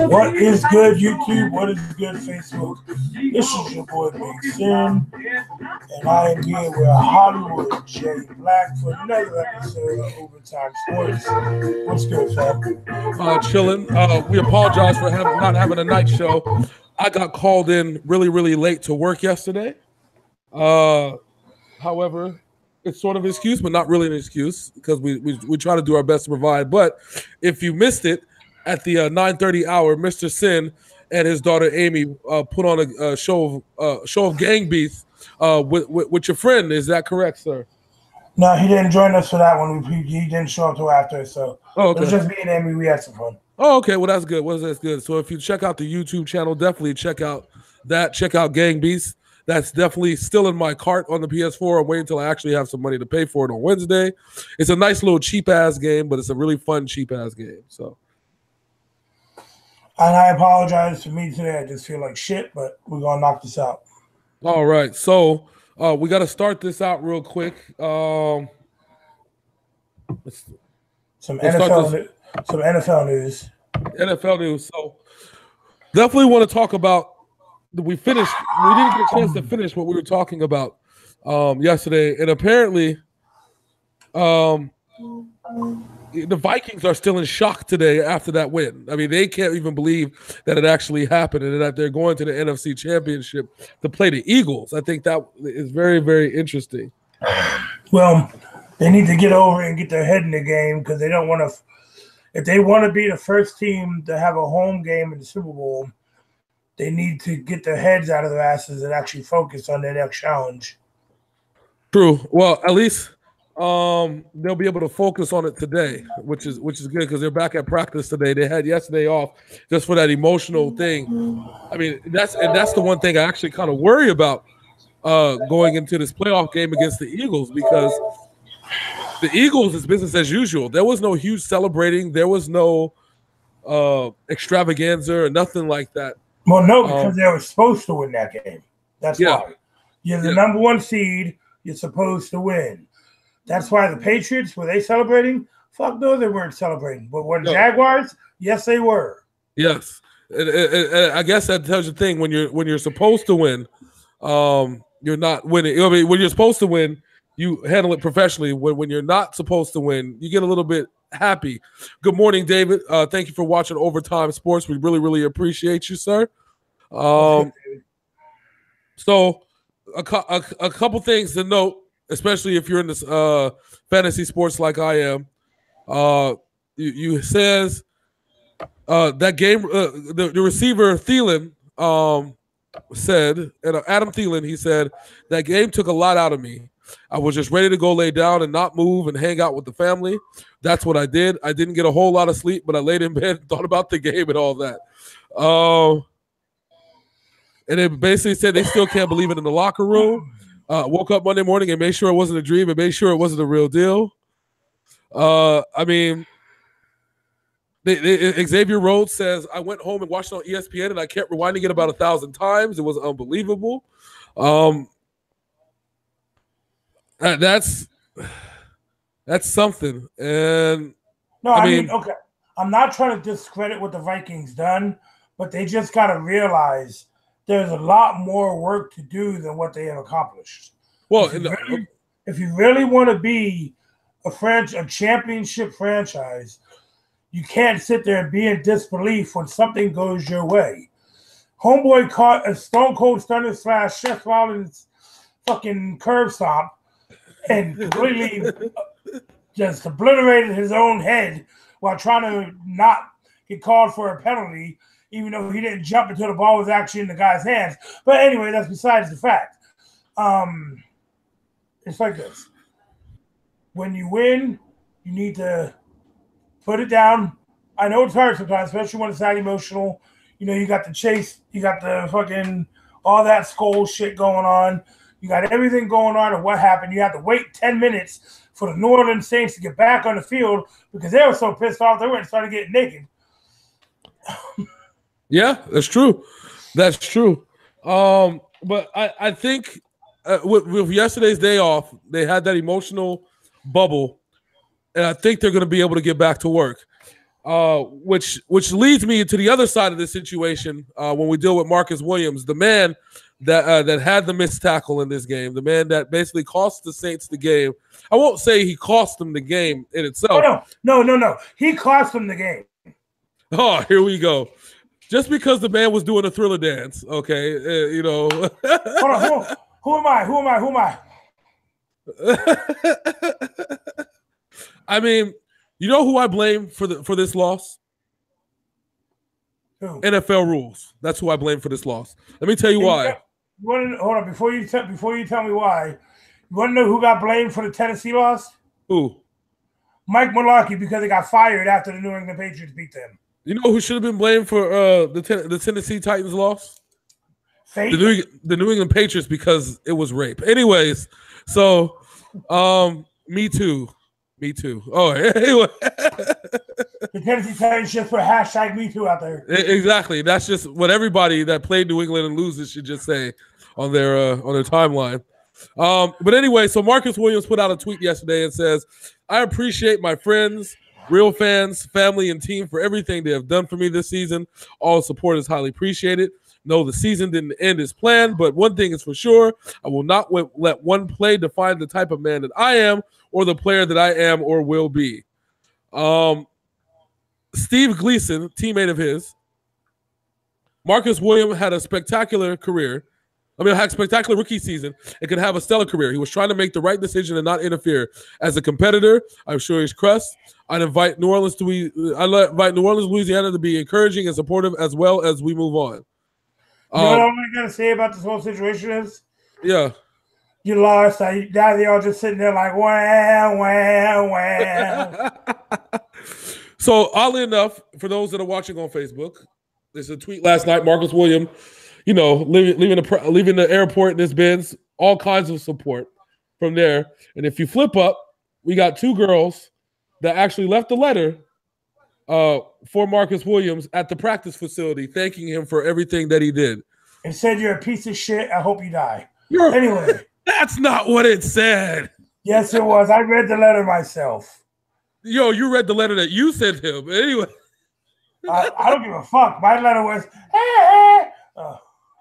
What is good, YouTube? What is good, Facebook? This is your boy Big Sin, and I am here with Hollywood J Black for another episode of Ovatyme Sports. What's good, fam? Chilling. We apologize for not having a night show. I got called in really late to work yesterday. However, it's sort of an excuse, but not really an excuse because we try to do our best to provide. But if you missed it, at the 9:30 hour, Mr. Sin and his daughter Amy put on a show of gang beats with your friend. Is that correct, sir? No, he didn't join us for that one. He didn't show up till after, so okay. It was just me and Amy. We had some fun. Oh, okay. Well, that's good. That's good. So if you check out the YouTube channel, definitely check out that. Check out Gang Beasts. That's definitely still in my cart on the PS4. I'm waiting until I actually have some money to pay for it on Wednesday. It's a nice little cheap-ass game, but it's a really fun cheap-ass game. So. And I apologize for me today. I just feel like shit, but we're going to knock this out. All right. So we got to start this out real quick. Some NFL news. NFL news. So definitely want to talk about we didn't get a chance to finish what we were talking about yesterday. And apparently the Vikings are still in shock today after that win. I mean, they can't even believe that it actually happened and that they're going to the NFC Championship to play the Eagles. I think that is very, very interesting. Well, they need to get over and get their head in the game because they don't want to – if they want to be the first team to have a home game in the Super Bowl, they need to get their heads out of their asses and actually focus on their next challenge. True. Well, at least – they'll be able to focus on it today, which is good because they're back at practice today. They had yesterday off just for that emotional thing. I mean, that's the one thing I actually kind of worry about going into this playoff game against the Eagles because the Eagles is business as usual. There was no huge celebrating. There was no extravaganza or nothing like that. Well, no, because they were supposed to win that game. That's why. You're the number one seed. You're supposed to win. That's why the Patriots, were they celebrating? Fuck no, they weren't celebrating. But when Jaguars, yes, they were. Yes. And I guess that tells you the thing. When you're supposed to win, you're not winning. I mean, when you're supposed to win, you handle it professionally. When you're not supposed to win, you get a little bit happy. Good morning, David. Thank you for watching Ovatyme Sports. We really appreciate you, sir. So a couple things to note. Especially if you're in this fantasy sports like I am, you says that game. The receiver Thielen said, and Adam Thielen, he said that game took a lot out of me. I was just ready to go lay down and not move and hang out with the family. That's what I did. I didn't get a whole lot of sleep, but I laid in bed and thought about the game and all that. And it basically said they still can't believe it in the locker room. Woke up Monday morning and made sure it wasn't a dream and made sure it wasn't a real deal. I mean, Xavier Rhodes says, I went home and watched it on ESPN and I kept rewinding it about 1,000 times. It was unbelievable. That's something. And no, I mean, okay. I'm not trying to discredit what the Vikings done, but they just got to realize there's a lot more work to do than what they have accomplished. Well, if you really want to be a championship franchise, you can't sit there and be in disbelief when something goes your way. Homeboy caught a Stone Cold Stunner / Seth Rollins fucking curb stomp and completely just obliterated his own head while trying to not get called for a penalty, even though he didn't jump until the ball was actually in the guy's hands. But anyway, that's besides the fact. It's like this. When you win, you need to put it down. I know it's hard sometimes, especially when it's that emotional. You know, you got the chase, you got the fucking all that skull shit going on. You got everything going on and what happened. You have to wait 10 minutes for the New Orleans Saints to get back on the field because they were so pissed off they went and started getting naked. Yeah, that's true. That's true. But I think with yesterday's day off, they had that emotional bubble, and I think they're going to be able to get back to work. which leads me to the other side of this situation when we deal with Marcus Williams, the man that had the missed tackle in this game, the man that basically cost the Saints the game. I won't say he cost them the game in itself. No. He cost them the game. Oh, here we go. Just because the man was doing a Thriller dance, okay, Hold on, who am I? I mean, you know who I blame for this loss? Who? NFL rules. That's who I blame for this loss. Let me tell you why. Hold on, before you tell me why, you want to know who got blamed for the Tennessee loss? Who? Mike Mularkey, because he got fired after the New England Patriots beat them. You know who should have been blamed for the Tennessee Titans loss? Fate? The New England Patriots, because it was rape. Anyways, so me too. Oh, anyway. The Tennessee Titans just put hashtag me too out there. Exactly. That's just what everybody that played New England and loses should just say on their timeline. But anyway, so Marcus Williams put out a tweet yesterday and says, "I appreciate my friends, real fans, family, and team for everything they have done for me this season. All support is highly appreciated. No, the season didn't end as planned, but one thing is for sure, I will not let one play define the type of man that I am or the player that I am or will be." Steve Gleason, teammate of his, Marcus Williams had a spectacular career. Had a spectacular rookie season and could have a stellar career. He was trying to make the right decision and not interfere. As a competitor, I'm sure he's crushed. I'd invite New Orleans, Louisiana to be encouraging and supportive as well as we move on. You know what I'm going to say about this whole situation is? Yeah. You lost. Now they're all just sitting there like, wow. So, oddly enough, for those that are watching on Facebook, there's a tweet last night, Marcus Williams, leaving the airport in his Benz, all kinds of support from there. And if you flip up, we got two girls that actually left a letter for Marcus Williams at the practice facility, thanking him for everything that he did. It said, "You're a piece of shit. I hope you die." Anyway. That's not what it said. Yes, it was. I read the letter myself. Yo, you read the letter that you sent him. Anyway. I don't give a fuck. My letter was, hey.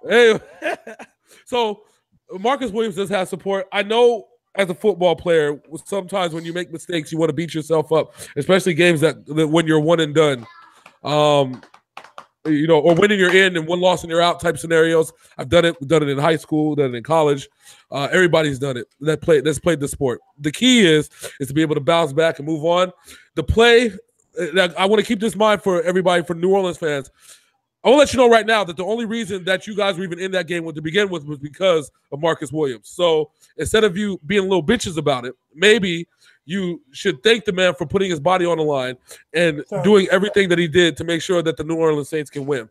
Anyway. So, Marcus Williams does have support. I know as a football player, sometimes when you make mistakes, you want to beat yourself up, especially games that when you're one and done. Or winning you're in and one loss and you're out type scenarios. I've done it. We've done it in high school, done it in college. Everybody's done it. That's played the sport. The key is to be able to bounce back and move on. The play, I want to keep this in mind for everybody, for New Orleans fans. I will let you know right now that the only reason that you guys were even in that game to begin with was because of Marcus Williams. So instead of you being little bitches about it, maybe you should thank the man for putting his body on the line and doing everything that he did to make sure that the New Orleans Saints can win.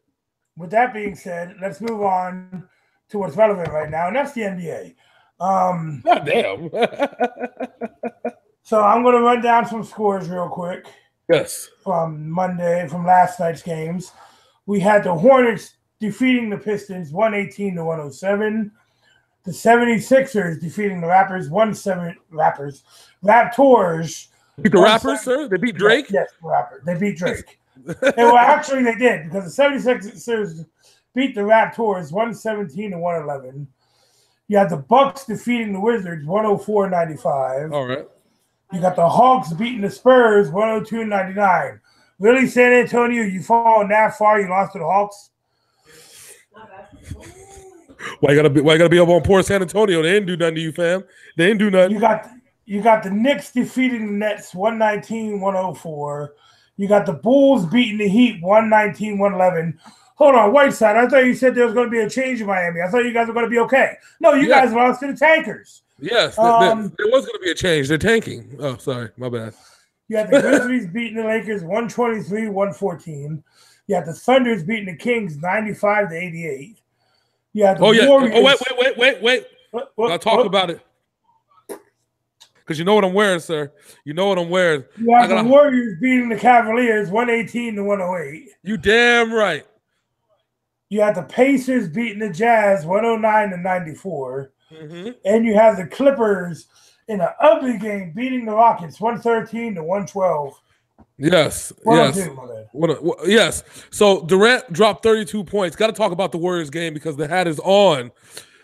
With that being said, let's move on to what's relevant right now, and that's the NBA. God damn. So I'm going to run down some scores real quick. Yes. From last night's games. We had the Hornets defeating the Pistons 118-107. The 76ers defeating the Raptors 1-7. Raptors. Beat the Rappers, sir? They beat Drake? Yes, the Raptors. They beat Drake. Actually, they did, because the 76ers beat the Raptors 117-111. You had the Bucks defeating the Wizards 104-95. All right. You got the Hawks beating the Spurs 102-99. Really, San Antonio, you fallen that far, you lost to the Hawks? Why you gotta be up on poor San Antonio? They didn't do nothing to you, fam. They didn't do nothing. You got the Knicks defeating the Nets 119-104. You got the Bulls beating the Heat 119-111. Hold on, Whiteside. I thought you said there was going to be a change in Miami. I thought you guys were going to be okay. No, you guys lost to the Tankers. Yes, there was going to be a change. They're tanking. Oh, sorry, my bad. You had the Grizzlies beating the Lakers 123-114. You had the Thunders beating the Kings 95-88. You had the Warriors. Oh, wait. I'll talk about it. Because you know what I'm wearing, sir. You know what I'm wearing. You had the Warriors beating the Cavaliers 118-108. You damn right. You had the Pacers beating the Jazz 109-94. Mm-hmm. And you have the Clippers in an ugly game beating the Rockets 113-112. Yes. Yes. So Durant dropped 32 points. Got to talk about the Warriors game because the hat is on.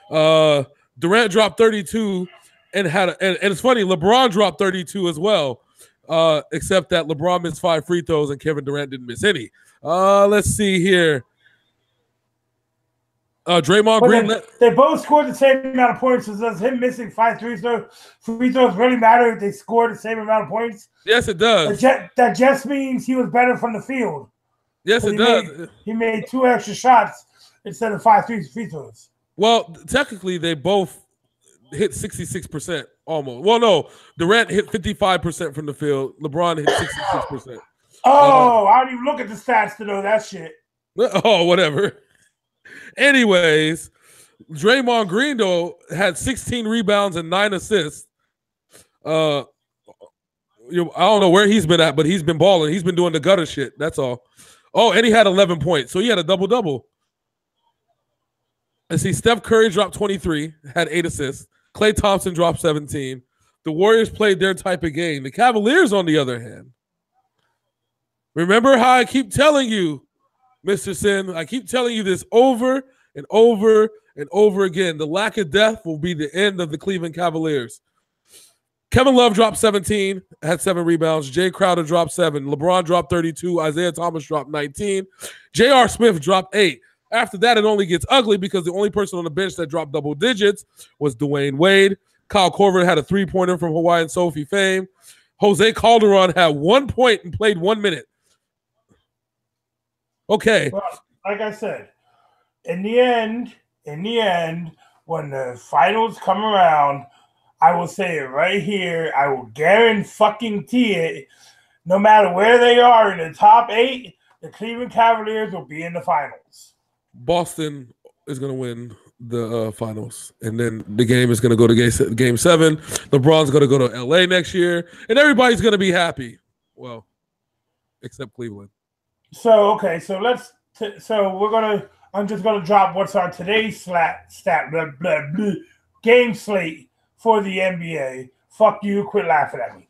Durant dropped 32 and and it's funny, LeBron dropped 32 as well. Except that LeBron missed 5 free throws and Kevin Durant didn't miss any. Let's see here. Draymond Green. They both scored the same amount of points. So does him missing 5 free throws really matter if they scored the same amount of points? Yes, it does. That just means he was better from the field. Yes, it does. He made 2 extra shots instead of 5 free throws. Well, technically, they both hit 66% almost. Well, no, Durant hit 55% from the field. LeBron hit 66%. I don't even look at the stats to know that shit. Oh, whatever. Anyways, Draymond Green, though, had 16 rebounds and 9 assists. I don't know where he's been at, but he's been balling. He's been doing the gutter shit. That's all. Oh, and he had 11 points. So he had a double-double. And see, Steph Curry dropped 23, had 8 assists. Klay Thompson dropped 17. The Warriors played their type of game. The Cavaliers, on the other hand, remember how I keep telling you, Mr. Sin, I keep telling you this over and over and over again. The lack of depth will be the end of the Cleveland Cavaliers. Kevin Love dropped 17, had 7 rebounds. Jay Crowder dropped 7. LeBron dropped 32. Isaiah Thomas dropped 19. J.R. Smith dropped 8. After that, it only gets ugly because the only person on the bench that dropped double digits was Dwayne Wade. Kyle Korver had a 3-pointer from Hawaiian Sophie fame. Jose Calderon had 1 point and played 1 minute. Okay. Well, like I said, in the end, when the finals come around, I will say it right here. I will guarantee it. No matter where they are in the top 8, the Cleveland Cavaliers will be in the finals. Boston is going to win the finals, and then the game is going to go to game 7. LeBron's going to go to LA next year, and everybody's going to be happy. Well, except Cleveland. So okay, I'm just gonna drop what's on today's game slate for the NBA. Fuck you! Quit laughing at me.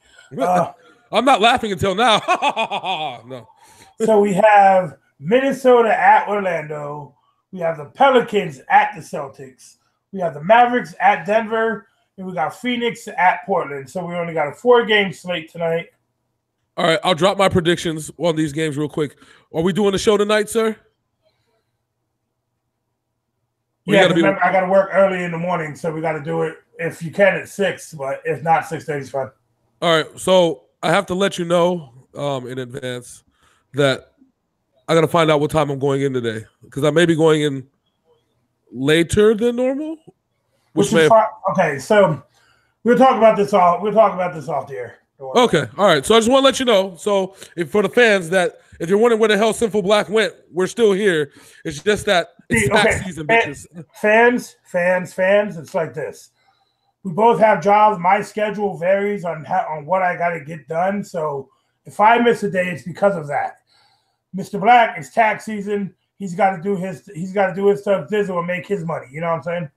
I'm not laughing until now. No. So we have Minnesota at Orlando. We have the Pelicans at the Celtics. We have the Mavericks at Denver, and we got Phoenix at Portland. So we only got a 4-game slate tonight. All right, I'll drop my predictions on these games real quick. Are we doing the show tonight, sir? Remember, I got to work early in the morning, so we got to do it if you can at 6, but if not, 6:30 is fine. All right, so I have to let you know in advance that I got to find out what time I'm going in today because I may be going in later than normal. Okay, so we'll talk about this off the air. Okay, all right. So I just want to let you know. So for the fans that if you're wondering where the hell Sinful Black went, we're still here. It's just that it's tax season, bitches. Fans. It's like this. We both have jobs. My schedule varies on what I got to get done. So if I miss a day, it's because of that. Mr. Black, it's tax season. He's got to do his stuff. This will make his money. You know what I'm saying?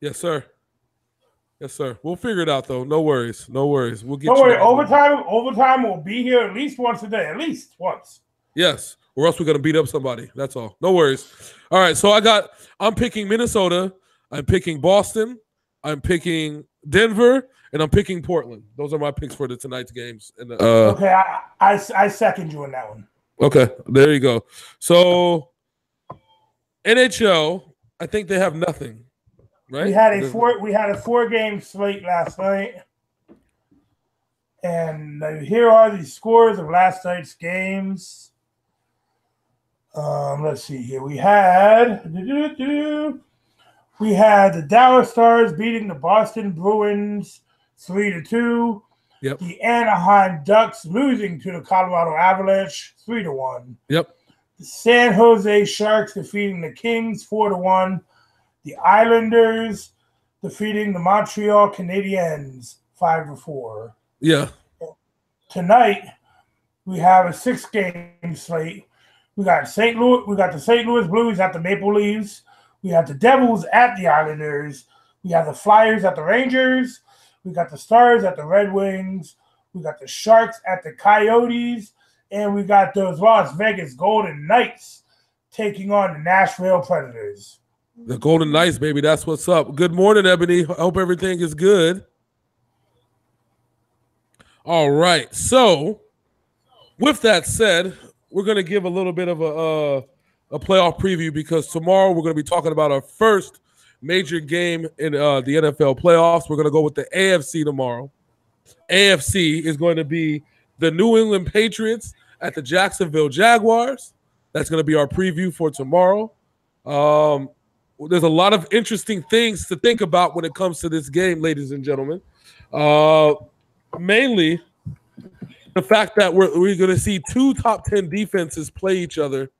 Yes, sir. Yes, sir. We'll figure it out, though. No worries. We'll get. Don't worry. Overtime will be here at least once a day. At least once. Yes, or else we're gonna beat up somebody. That's all. No worries. All right. So I'm picking Minnesota. I'm picking Boston. I'm picking Denver, and I'm picking Portland. Those are my picks for tonight's games. And okay, I second you in that one. Okay, there you go. So NHL, I think they have nothing. Right? We had a 4-game slate last night, and here are the scores of last night's games. Let's see here. We had the Dallas Stars beating the Boston Bruins 3-2. Yep. The Anaheim Ducks losing to the Colorado Avalanche 3-1. Yep. The San Jose Sharks defeating the Kings 4-1. The Islanders defeating the Montreal Canadiens 5-4. Yeah. Tonight we have a 6-game slate. We got St. Louis. We got the St. Louis Blues at the Maple Leafs. We have the Devils at the Islanders. We have the Flyers at the Rangers. We got the Stars at the Red Wings. We got the Sharks at the Coyotes. And we got those Las Vegas Golden Knights taking on the Nashville Predators. The Golden Knights, baby. That's what's up. Good morning, Ebony. I hope everything is good. All right. So, with that said, we're going to give a little bit of a playoff preview because tomorrow we're going to be talking about our first major game in the NFL playoffs. We're going to go with the AFC tomorrow. AFC is going to be the New England Patriots at the Jacksonville Jaguars. That's going to be our preview for tomorrow. There's a lot of interesting things to think about when it comes to this game, ladies and gentlemen. Mainly the fact that we're going to see two top 10 defenses play each other.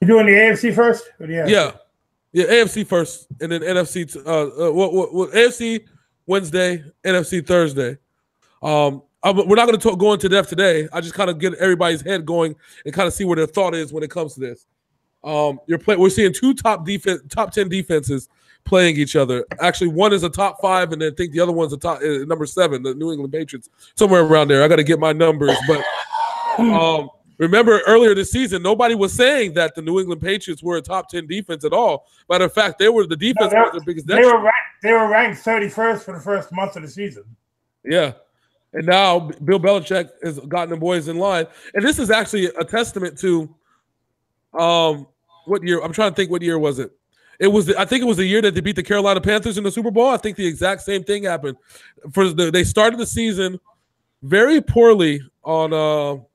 You doing the AFC first? Or the AFC? Yeah, AFC first, and then NFC. AFC Wednesday, NFC Thursday. We're not going to go into depth today. I just kind of get everybody's head going and kind of see where their thought is when it comes to this. We're seeing two top 10 defenses playing each other. Actually, one is a top 5, and then I think the other one's a top number 7, the New England Patriots, somewhere around there. I got to get my numbers, but remember earlier this season, nobody was saying that the New England Patriots were a top 10 defense at all. Matter of fact, they were the defense was the biggest. They were ranked 31st for the first month of the season. Yeah. And now Bill Belichick has gotten the boys in line. And this is actually a testament to what year? I'm trying to think, what year was it? I think it was the year that they beat the Carolina Panthers in the Super Bowl. I think the exact same thing happened. They started the season very poorly on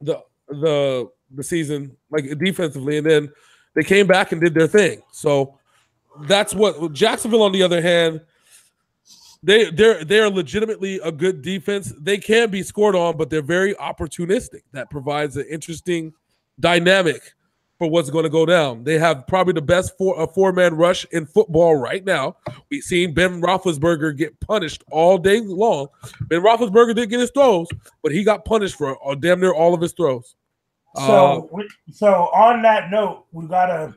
the season, like defensively, and then they came back and did their thing. So that's what Jacksonville, on the other hand, they're legitimately a good defense. They can be scored on, but they're very opportunistic. That provides an interesting dynamic for what's going to go down. They have probably the best four-man rush in football right now. We've seen Ben Roethlisberger get punished all day long. Ben Roethlisberger didn't get his throws, but he got punished for damn near all of his throws. So on that note, I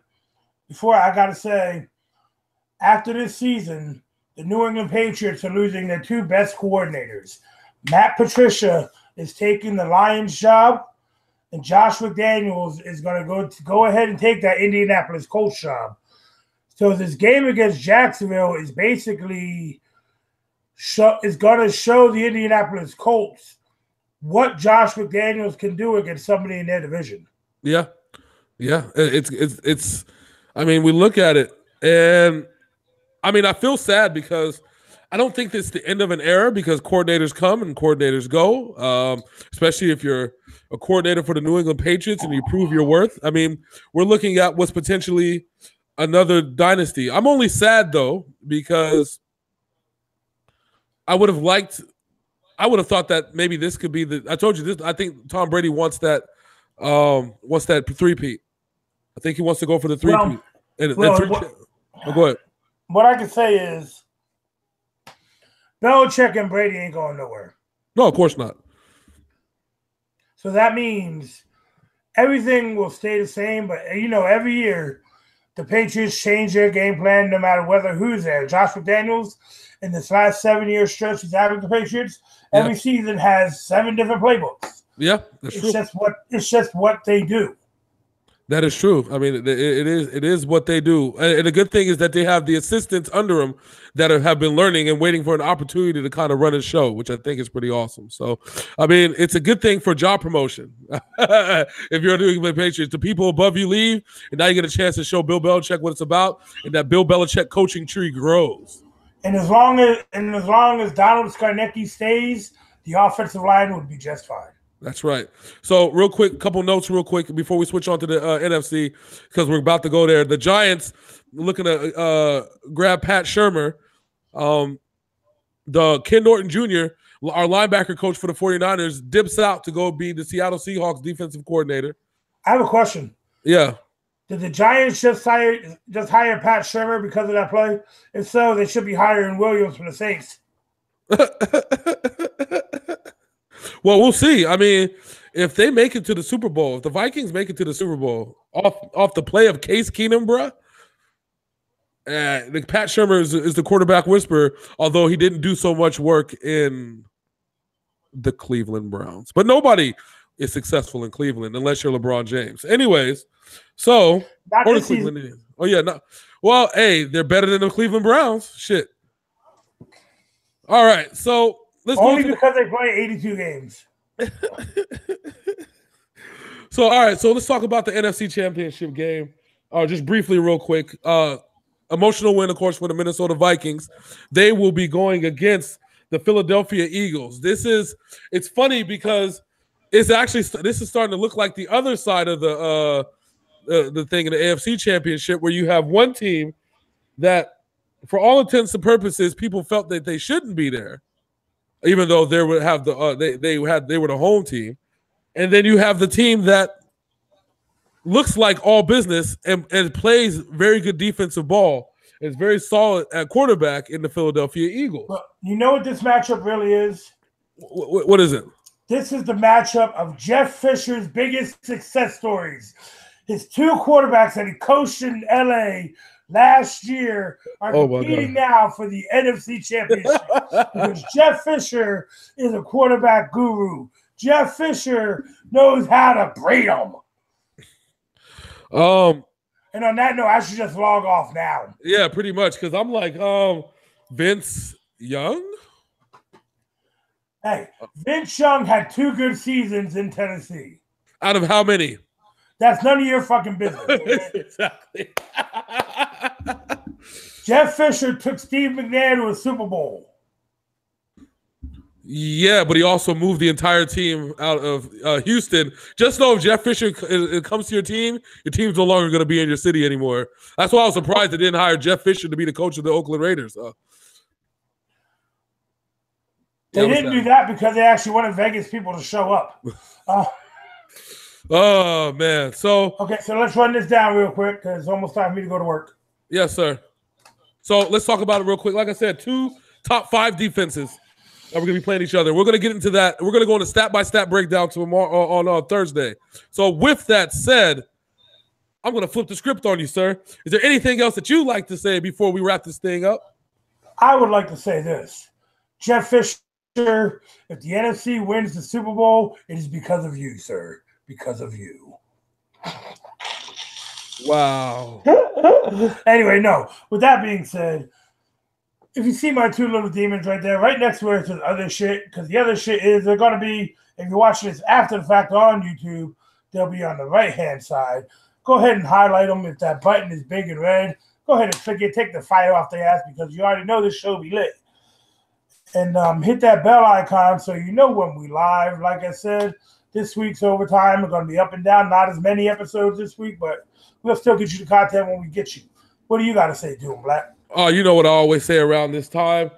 got to say, after this season, the New England Patriots are losing their two best coordinators. Matt Patricia is taking the Lions job, and Josh McDaniels is going to go ahead and take that Indianapolis Colts job. So this game against Jacksonville is basically is going to show the Indianapolis Colts what Josh McDaniels can do against somebody in their division. Yeah. It's. I mean, we look at it, and I mean, I feel sad because I don't think it's the end of an era because coordinators come and coordinators go, especially if you're a coordinator for the New England Patriots and you prove your worth. I mean, we're looking at what's potentially another dynasty. I'm only sad, though, because I would have thought that maybe this could be I told you this. I think Tom Brady wants that three-peat. I think he wants to go for the three-peat. Go ahead. What I can say is Belichick and Brady ain't going nowhere. No, of course not. So that means everything will stay the same. But, every year the Patriots change their game plan no matter who's there. Josh McDaniels, in this last 7-year stretch he's having the Patriots, every season has 7 different playbooks. Yeah, that's true. It's just what they do. That is true. I mean, it is what they do. And the good thing is that they have the assistants under them that have been learning and waiting for an opportunity to kind of run a show, which I think is pretty awesome. So, I mean, it's a good thing for job promotion. If you're a New England Patriots, the people above you leave, and now you get a chance to show Bill Belichick what it's about, and that Bill Belichick coaching tree grows. And as long as Donald Scarnecchia stays, the offensive line would be just fine. That's right. So real quick, couple notes real quick before we switch on to the NFC because we're about to go there. The Giants looking to grab Pat Shurmur. The Ken Norton Jr., our linebacker coach for the 49ers, dips out to go be the Seattle Seahawks defensive coordinator. I have a question. Yeah. Did the Giants just hire Pat Shurmur because of that play? If so, they should be hiring Williams from the Saints. Well, we'll see. I mean, if they make it to the Super Bowl, if the Vikings make it to the Super Bowl off the play of Case Keenum, bruh, Pat Shurmur is the quarterback whisperer, although he didn't do so much work in the Cleveland Browns. But nobody is successful in Cleveland, unless you're LeBron James. Anyways, so Not or the this Cleveland season. Indians. Oh yeah, no. Well, hey, they're better than the Cleveland Browns. Shit. All right, so let's Only go because they play 82 games. So, all right, so let's talk about the NFC Championship game. Just briefly, real quick. Emotional win, of course, for the Minnesota Vikings. They will be going against the Philadelphia Eagles. It's funny because this is starting to look like the other side of the thing in the AFC Championship, where you have one team that, for all intents and purposes, people felt that they shouldn't be there, even though they would have they were the home team. And then you have the team that looks like all business and plays very good defensive ball. It's very solid at quarterback in the Philadelphia Eagles. Well, you know what this matchup really is? What is it? This is the matchup of Jeff Fisher's biggest success stories. His two quarterbacks that he coached in LA last year are competing now for the NFC Championship because Jeff Fisher is a quarterback guru. Jeff Fisher knows how to braid them. And on that note, I should just log off now. Yeah, pretty much, because I'm like, Vince Young? Hey, Vince Young had 2 good seasons in Tennessee. Out of how many? That's none of your fucking business. Okay? Exactly. Jeff Fisher took Steve McNair to a Super Bowl. Yeah, but he also moved the entire team out of Houston. Just know if Jeff Fisher comes to your team's no longer going to be in your city anymore. That's why I was surprised they didn't hire Jeff Fisher to be the coach of the Oakland Raiders. They didn't do that because they actually wanted Vegas people to show up. Oh, man. Okay, so let's run this down real quick because it's almost time for me to go to work. Yes, sir. So let's talk about it real quick. Like I said, 2 top 5 defenses that we're going to be playing each other. We're going to get into that. We're going to go into stat-by-stat breakdown tomorrow on Thursday. So with that said, I'm going to flip the script on you, sir. Is there anything else that you'd like to say before we wrap this thing up? I would like to say this. Jeff Fisher, if the NFC wins the Super Bowl, it is because of you, sir. Because of you. Wow. Anyway, no. With that being said, if you see my 2 little demons right there, right next to it says other shit, because the other shit is they're going to be, if you're watching this after the fact on YouTube, they'll be on the right-hand side. Go ahead and highlight them. If that button is big and red, go ahead and click it. Take the fire off their ass because you already know this show be lit. And hit that bell icon so you know when we live. Like I said, this week's Overtime are going to be up and down. Not as many episodes this week, but we'll still get you the content when we get you. What do you got to say to him, Black? You know what I always say around this time.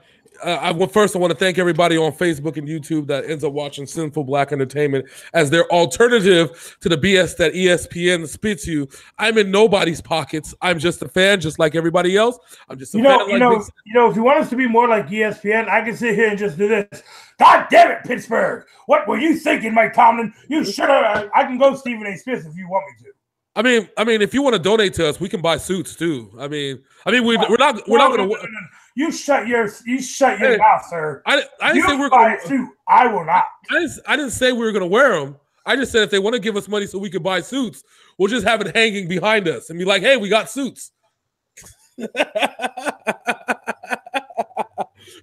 First, I want to thank everybody on Facebook and YouTube that ends up watching Sinful Black Entertainment as their alternative to the BS that ESPN spits you. I'm in nobody's pockets. I'm just a fan, just like everybody else. I'm just a fan. If you want us to be more like ESPN, I can sit here and just do this. God damn it, Pittsburgh! What were you thinking, Mike Tomlin? You should have. I can go Stephen A. Smith if you want me to. I mean, if you want to donate to us, we can buy suits too. We're not going to. You shut your mouth, sir. I didn't say we're going to. Suit. I will not. I didn't say we were going to wear them. I just said if they want to give us money so we can buy suits, we'll just have it hanging behind us and be like, "Hey, we got suits."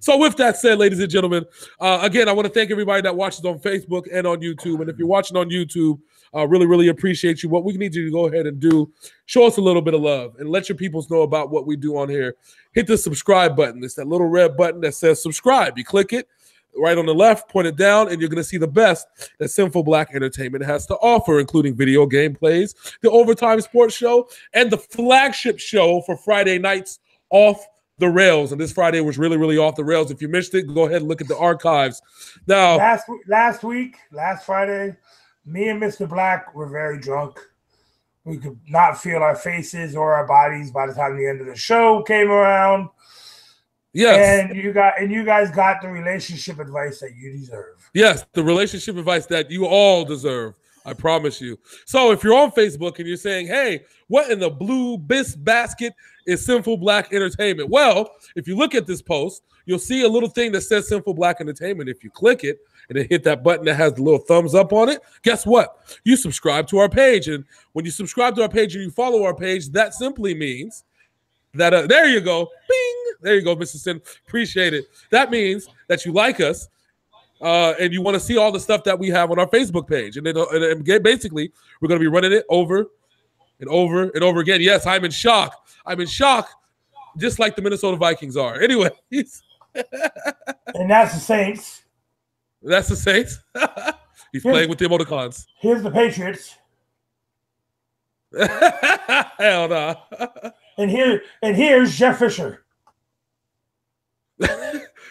So with that said, ladies and gentlemen, again, I want to thank everybody that watches on Facebook and on YouTube. And if you're watching on YouTube, really, really appreciate you. What we need you to go ahead and do, show us a little bit of love and let your peoples know about what we do on here. Hit the subscribe button. It's that little red button that says subscribe. You click it right on the left, point it down, and you're going to see the best that Sinful Black Entertainment has to offer, including video gameplays, the Ovatyme Sports Show, and the flagship show for Friday nights, Off the Rails. And this Friday was really, really off the rails. If you missed it, go ahead and look at the archives. Now, last Friday, me and Mr. Black were very drunk. We could not feel our faces or our bodies by the time the end of the show came around. Yes. And you guys got the relationship advice that you deserve. Yes, the relationship advice that you all deserve. I promise you. So if you're on Facebook and you're saying, hey, what in the blue basket is Sinful Black Entertainment? Well, if you look at this post, you'll see a little thing that says Sinful Black Entertainment. If you click it, and then hit that button that has the little thumbs up on it, guess what? You subscribe to our page. And when you subscribe to our page and you follow our page, that simply means that, there you go. Bing. There you go, Mr. Sin. Appreciate it. That means that you like us and you want to see all the stuff that we have on our Facebook page. And then basically, we're going to be running it over and over and over again. Yes, I'm in shock. I'm in shock, just like the Minnesota Vikings are. Anyway. And that's the Saints. That's the Saints. He's playing with the emoticons. Here's the Patriots. Hell no. And here's Jeff Fisher.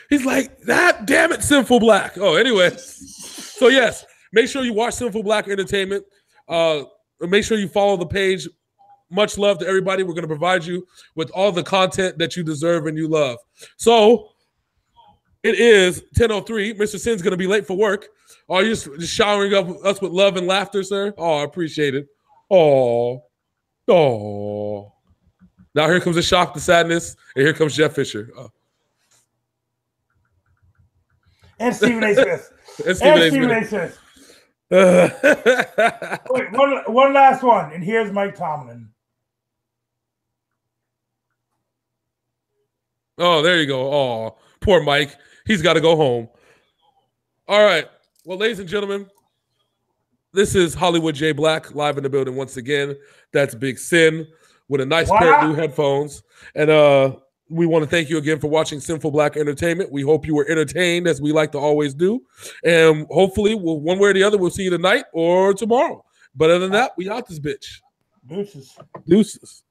He's like, that damn it, Sinful Black. Oh, anyway. So yes, make sure you watch Sinful Black Entertainment. Make sure you follow the page. Much love to everybody. We're going to provide you with all the content that you deserve and you love. So it is 10:03. Mr. Sin's going to be late for work. Are you just showering up us with love and laughter, sir? Oh, I appreciate it. Oh. Now here comes the shock, the sadness, and here comes Jeff Fisher. Oh. And Stephen A. Smith. Stephen A. Smith. Wait, one last one, and here's Mike Tomlin. Oh, there you go. Oh, poor Mike. He's got to go home. All right. Well, ladies and gentlemen, this is Hollywood J. Black live in the building once again. That's Big Sin with a nice pair of new headphones. And we want to thank you again for watching Sinful Black Entertainment. We hope you were entertained, as we like to always do. And hopefully, one way or the other, we'll see you tonight or tomorrow. But other than that, we out this bitch. Deuces. Deuces.